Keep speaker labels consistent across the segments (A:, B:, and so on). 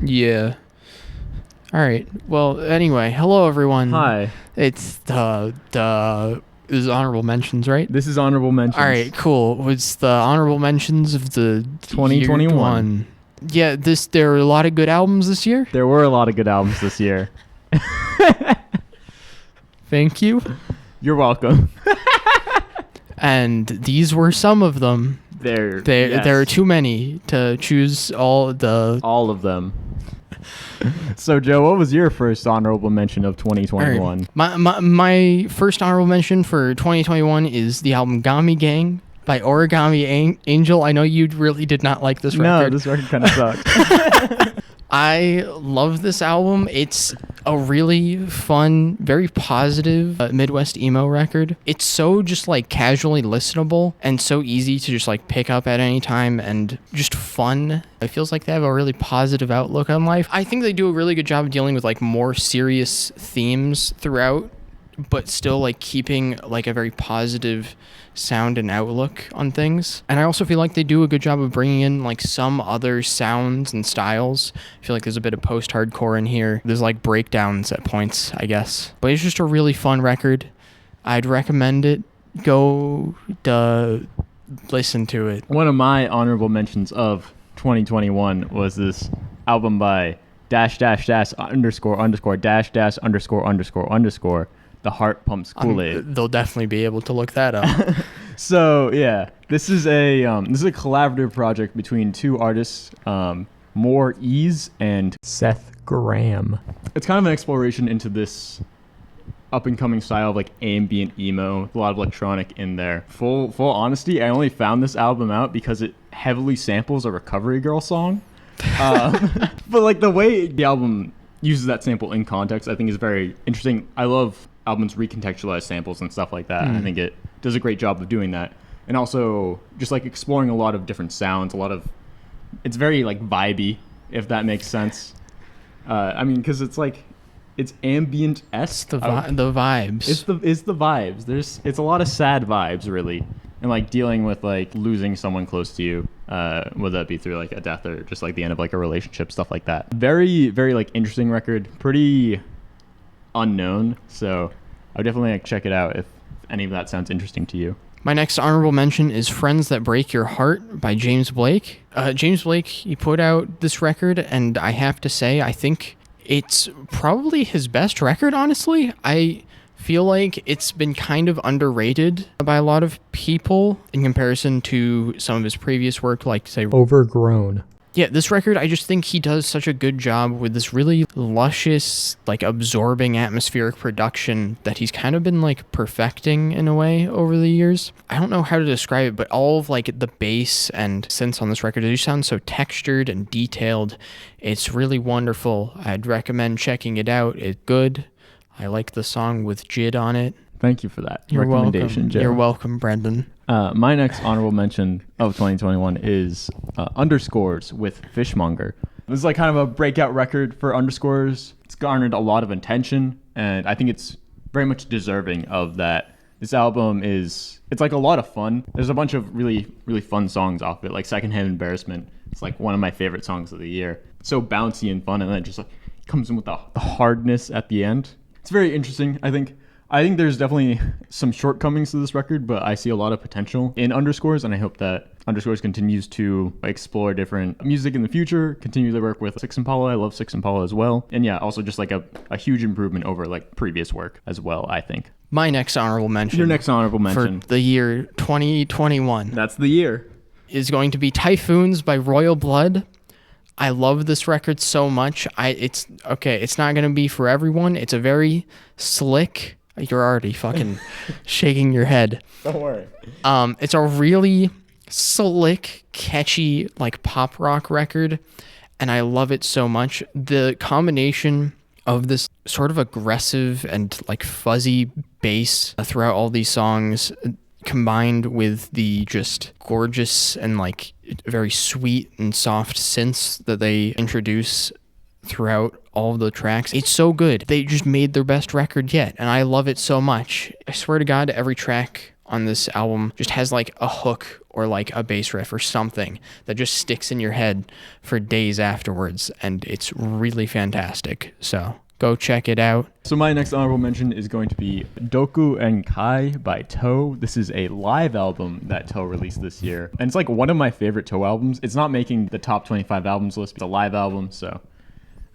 A: Yeah. All right. Well, anyway, hello everyone.
B: Hi.
A: It's this is honorable mentions, right?
B: This is honorable mentions.
A: All right, cool. It's the honorable mentions of the
B: 2021.
A: Yeah, there are a lot of good albums this year.
B: There were a lot of good albums this year.
A: Thank you.
B: You're welcome.
A: And these were some of them.
B: Yes.
A: There are too many to choose all
B: of them. So, Joe, what was your first honorable mention of 2021?
A: My first honorable mention for 2021 is the album Gami Gang by Origami Angel. I know you really did not like this record.
B: No, this record kind of sucked.
A: I love this album. It's a really fun, very positive Midwest emo record. It's so just like casually listenable and so easy to just like pick up at any time and just fun. It feels like they have a really positive outlook on life. I think they do a really good job of dealing with like more serious themes throughout, but still like keeping like a very positive sound and outlook on things. And I also feel like they do a good job of bringing in like some other sounds and styles. I feel like there's a bit of post-hardcore in here. There's like breakdowns at points, I guess. But it's just a really fun record. I'd recommend it. Go listen to it.
B: One of my honorable mentions of 2021 was this album by _________. The Heart Pumps Kool-Aid.
A: They'll definitely be able to look that up.
B: So yeah, this is a collaborative project between two artists, More Ease and Seth Graham. It's kind of an exploration into this up and coming style of like ambient emo, with a lot of electronic in there. Full honesty, I only found this album out because it heavily samples a Recovery Girl song. But like the way the album uses that sample in context, I think is very interesting. I love albums recontextualize samples and stuff like that. I think it does a great job of doing that, and also just like exploring a lot of different sounds. It's very like vibey, if that makes sense. I mean, because it's ambient-esque.
A: The vibes.
B: It's the vibes. It's a lot of sad vibes, really, and like dealing with like losing someone close to you, whether that be through like a death or just like the end of like a relationship, stuff like that. Very, very like interesting record. Pretty unknown, so I would definitely like check it out if any of that sounds interesting to you.
A: My next honorable mention is Friends That Break Your Heart by James Blake. James Blake, he put out this record, and I have to say, I think it's probably his best record, honestly. I feel like it's been kind of underrated by a lot of people in comparison to some of his previous work, like, say,
B: Overgrown.
A: Yeah, this record, I just think he does such a good job with this really luscious, like, absorbing atmospheric production that he's kind of been, like, perfecting in a way over the years. I don't know how to describe it, but all of, like, the bass and synths on this record, they just sound so textured and detailed. It's really wonderful. I'd recommend checking it out. It's good. I like the song with Jid on it.
B: Thank you for that
A: recommendation,
B: welcome. Joe.
A: You're welcome, Brendan.
B: My next honorable mention of 2021 is Underscores with Fishmonger. This is like kind of a breakout record for Underscores. It's garnered a lot of attention, and I think it's very much deserving of that. This album it's like a lot of fun. There's a bunch of really, really fun songs off it, like Secondhand Embarrassment. It's like one of my favorite songs of the year. It's so bouncy and fun, and then it just like comes in with the hardness at the end. It's very interesting, I think. I think there's definitely some shortcomings to this record, but I see a lot of potential in Underscores, and I hope that Underscores continues to explore different music in the future, continue to work with Six Impala. I love Six Impala as well. And yeah, also just like a huge improvement over like previous work as well, I think.
A: My next honorable mention.
B: Your next honorable mention.
A: For the year 2021.
B: That's the year.
A: Is going to be Typhoons by Royal Blood. I love this record so much. It's not going to be for everyone. It's a very slick... You're already fucking shaking your head.
B: Don't worry.
A: It's a really slick, catchy, like pop rock record, and I love it so much. The combination of this sort of aggressive and like fuzzy bass throughout all these songs, combined with the just gorgeous and like very sweet and soft synths that they introduce throughout all of the tracks. It's so good. They just made their best record yet, and I love it so much. I swear to God, every track on this album just has like a hook or like a bass riff or something that just sticks in your head for days afterwards, and it's really fantastic. So go check it out.
B: So my next honorable mention is going to be DOKU-EN-KAI by Toe. This is a live album that Toe released this year, and it's like one of my favorite Toe albums. It's not making the top 25 albums list, but it's a live album, so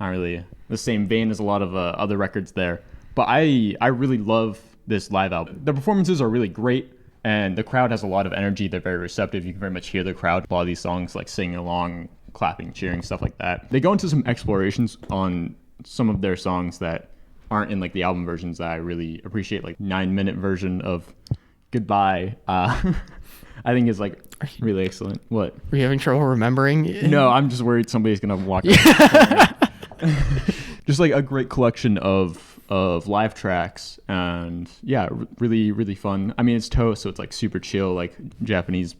B: not really the same vein as a lot of other records there. But I really love this live album. The performances are really great, and the crowd has a lot of energy. They're very receptive. You can very much hear the crowd. A lot of these songs, like singing along, clapping, cheering, stuff like that. They go into some explorations on some of their songs that aren't in like the album versions that I really appreciate, like 9-minute version of Goodbye. I think is like really excellent. What?
A: Were you having trouble remembering?
B: No, I'm just worried somebody's gonna walk. Just like a great collection of live tracks, and yeah, really, really fun. I mean, it's Toe, so it's like super chill, like Japanese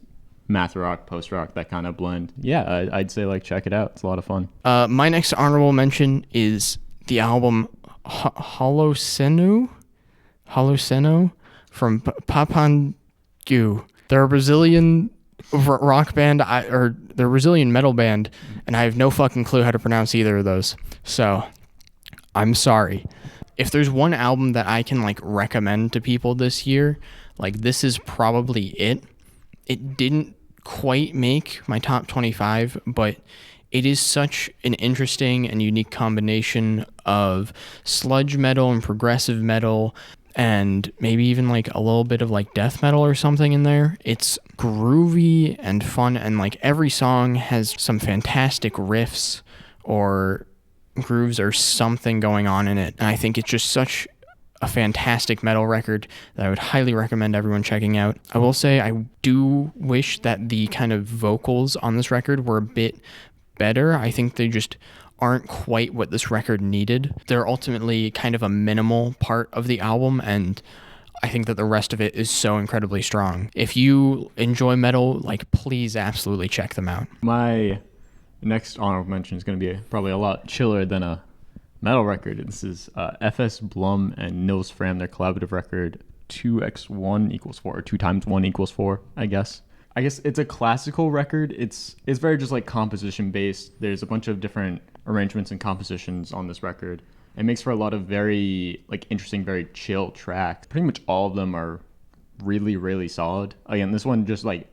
B: math rock, post rock, that kind of blend. Yeah, I'd say like check it out. It's a lot of fun.
A: My next honorable mention is the album Holoceno from Papangu. They're a Brazilian rock band, they're a Brazilian metal band, and I have no fucking clue how to pronounce either of those. So I'm sorry. If there's one album that I can like recommend to people this year, like this is probably it. It didn't quite make my top 25, but it is such an interesting and unique combination of sludge metal and progressive metal, and maybe even like a little bit of like death metal or something in there. It's groovy and fun, and like every song has some fantastic riffs or grooves or something going on in it. And I think it's just such a fantastic metal record that I would highly recommend everyone checking out. I will say I do wish that the kind of vocals on this record were a bit better. I think they just aren't quite what this record needed. They're ultimately kind of a minimal part of the album, and I think that the rest of it is so incredibly strong. If you enjoy metal, like, please absolutely check them out.
B: My next honorable mention is going to be probably a lot chiller than a metal record. This is FS Blum and Nils Fram, their collaborative record 2x1 = 4, or 2 times 1 = 4, I guess. It's a classical record. It's very just like composition based. There's a bunch of different arrangements and compositions on this record. It makes for a lot of very like interesting, very chill tracks. Pretty much all of them are really, really solid. Again, this one just like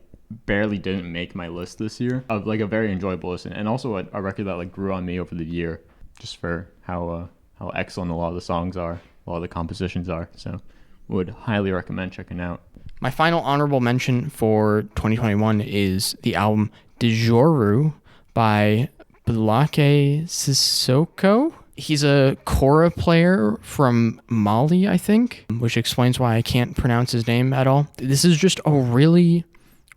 B: barely didn't make my list this year. Of like a very enjoyable listen, and also a record that like grew on me over the year, just for how excellent a lot of the songs are, a lot of the compositions are. So would highly recommend checking out.
A: My final honorable mention for 2021 is the album Djourou by Blocky Soko. He's a kora player from Mali, I think, which explains why I can't pronounce his name at all. This is just a really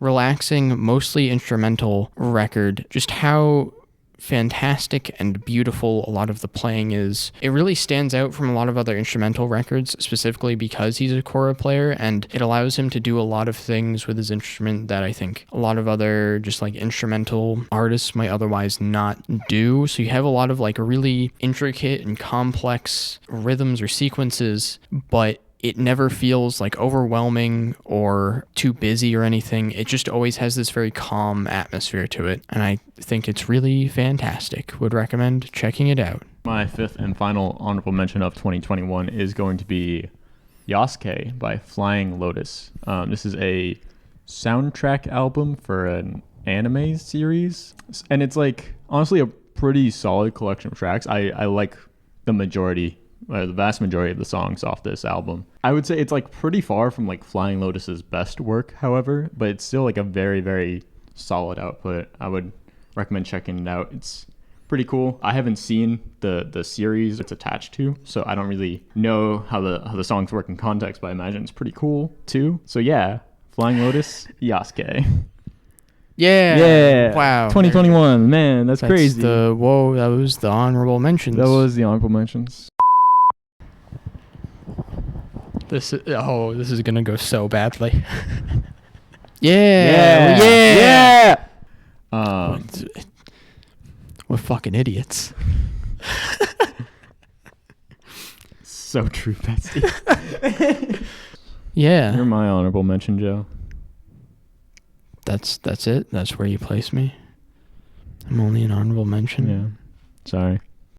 A: relaxing, mostly instrumental record. Just how fantastic and beautiful a lot of the playing is. It really stands out from a lot of other instrumental records, specifically because he's a kora player, and it allows him to do a lot of things with his instrument that I think a lot of other just like instrumental artists might otherwise not do. So you have a lot of like really intricate and complex rhythms or sequences, but it never feels like overwhelming or too busy or anything. It just always has this very calm atmosphere to it, and I think it's really fantastic. Would recommend checking it out.
B: My fifth and final honorable mention of 2021 is going to be Yasuke by Flying Lotus. This is a soundtrack album for an anime series, and it's like honestly a pretty solid collection of tracks. I like the vast majority of the songs off this album. I would say it's like pretty far from like Flying Lotus's best work, however, but it's still like a very, very solid output. I would recommend checking it out. It's pretty cool. I haven't seen the series it's attached to, so I don't really know how the songs work in context, but I imagine it's pretty cool too. So yeah, Flying Lotus, Yasuke.
A: Yeah. Wow.
B: 2021, man, that's crazy.
A: That was the honorable mentions.
B: That was the honorable mentions.
A: This is gonna go so badly. Yeah. We're fucking idiots.
B: So true, bestie.
A: Yeah.
B: You're my honorable mention, Joe.
A: That's it. That's where you place me. I'm only an honorable mention.
B: Yeah. Sorry.